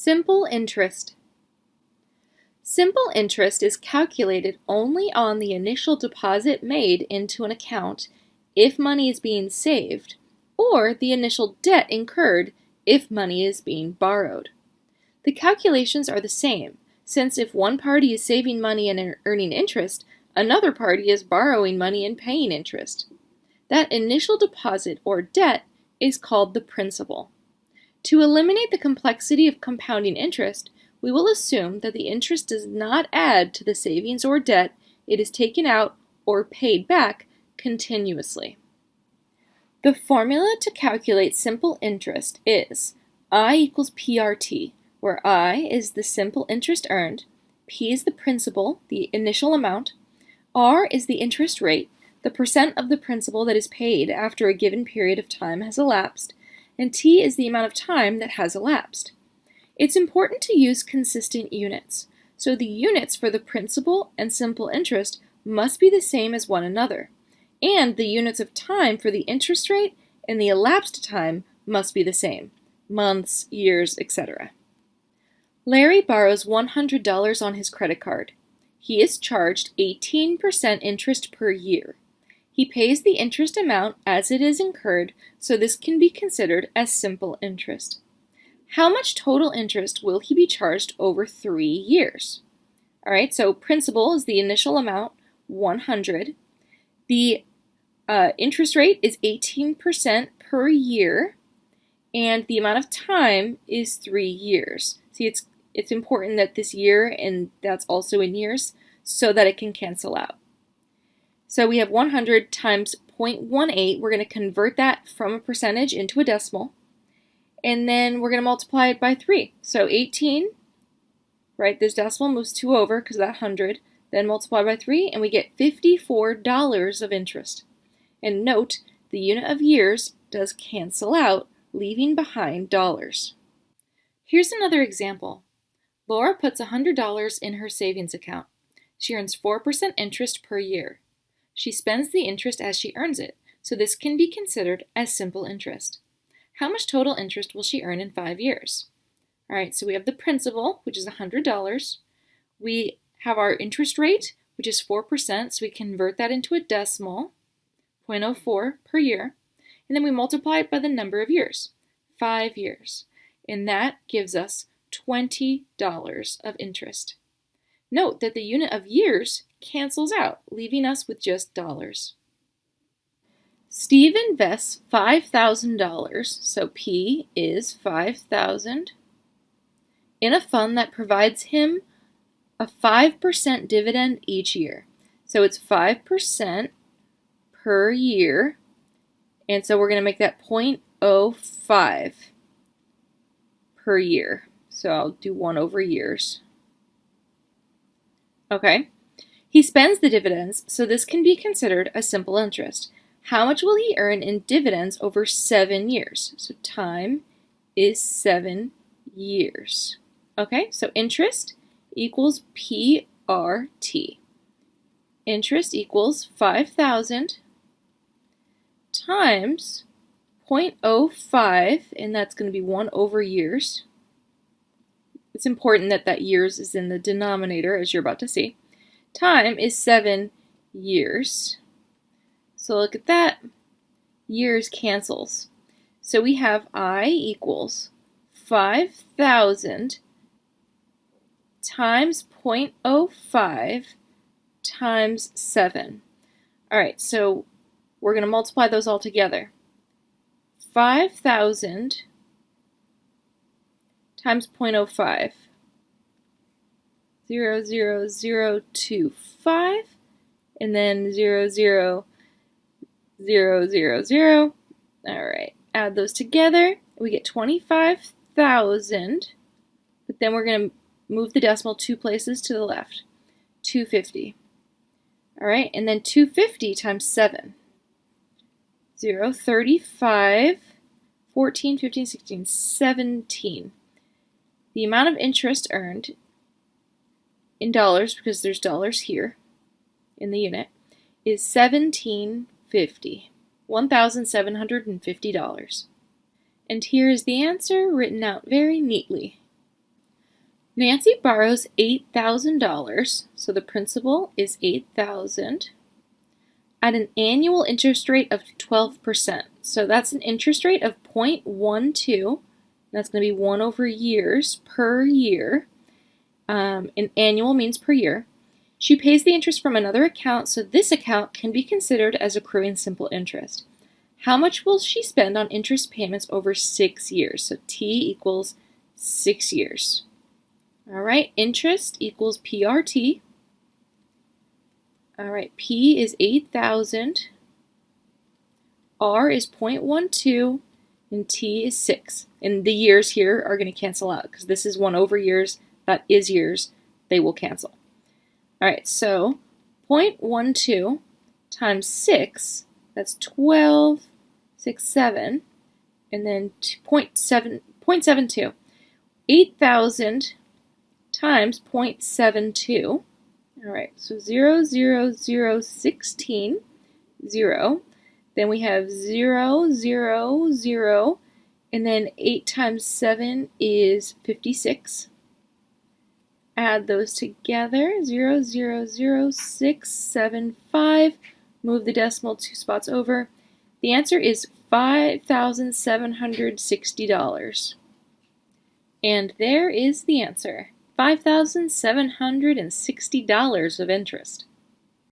Simple interest. Simple interest is calculated only on the initial deposit made into an account if money is being saved, or the initial debt incurred if money is being borrowed. The calculations are the same, since if one party is saving money and earning interest, another party is borrowing money and paying interest. That initial deposit or debt is called the principal. To eliminate the complexity of compounding interest, we will assume that the interest does not add to the savings or debt it is taken out or paid back continuously. The formula to calculate simple interest is I equals PRT, where I is the simple interest earned, P is the principal, the initial amount, R is the interest rate, the percent of the principal that is paid after a given period of time has elapsed, and T is the amount of time that has elapsed. It's important to use consistent units, so the units for the principal and simple interest must be the same as one another, and the units of time for the interest rate and the elapsed time must be the same, months, years, etc. Larry borrows $100 on his credit card. He is charged 18% interest per year. He pays the interest amount as it is incurred, so this can be considered as simple interest. How much total interest will he be charged over 3 years? All right, so principal is the initial amount, 100. The interest rate is 18% per year, and the amount of time is 3 years. See, it's important that this year, and that's also in years, so that it can cancel out. So we have 100 times 0.18. We're going to convert that from a percentage into a decimal. And then we're going to multiply it by 3. So 18, right, this decimal moves 2 over because of that 100. Then multiply by 3, and we get $54 of interest. And note, the unit of years does cancel out, leaving behind dollars. Here's another example. Laura puts $100 in her savings account. She earns 4% interest per year. She spends the interest as she earns it, so this can be considered as simple interest. How much total interest will she earn in 5 years? All right, so we have the principal, which is $100. We have our interest rate, which is 4%, so we convert that into a decimal, 0.04 per year, and then we multiply it by the number of years, 5 years, and that gives us $20 of interest. Note that the unit of years cancels out, leaving us with just dollars. Steve invests $5,000, so P is 5,000, in a fund that provides him a 5% dividend each year. So it's 5% per year, and so we're going to make that 0.05 per year. So I'll do 1 over years. Okay. He spends the dividends, so this can be considered a simple interest. How much will he earn in dividends over 7 years? So time is 7 years. Okay, so interest equals PRT. Interest equals 5,000 times 0.05, and that's going to be 1 over years. It's important that that years is in the denominator, as you're about to see. Time is 7 years. So look at that. Years cancels. So we have I equals 5,000 times 0.05 times 7. All right, so we're going to multiply those all together. 5,000 times 0.05. 0.00025, and then 0.00000. All right, add those together. We get 25,000, but then we're going to move the decimal 2 places to the left. 250. All right, and then 250 times 7. 0, 35, 14, 15, 16, 17. The amount of interest earned in dollars, because there's dollars here in the unit, is $1,750. $1,750. And here is the answer written out very neatly. Nancy borrows $8,000, so the principal is $8,000, at an annual interest rate of 12%. So that's an interest rate of 0.12. That's going to be 1 over years per year. And annual means per year. She pays the interest from another account, so this account can be considered as accruing simple interest. How much will she spend on interest payments over 6 years? So T equals 6 years. All right, interest equals PRT. All right, P is 8,000, R is 0.12, and T is 6. And the years here are going to cancel out because this is 1 over years, that is years, they will cancel. All right, so 0.12 times 6, that's 12, 6, 7, and then 0.72. 8,000 times 0.72. All right, so 0, 0, 0, 16, 0. Then we have 0, 0, 0, and then 8 times 7 is 56. Add those together, 0, 0, 0, 6, 7, 5. Move the decimal 2 spots over. The answer is $5,760. And there is the answer, $5,760 of interest.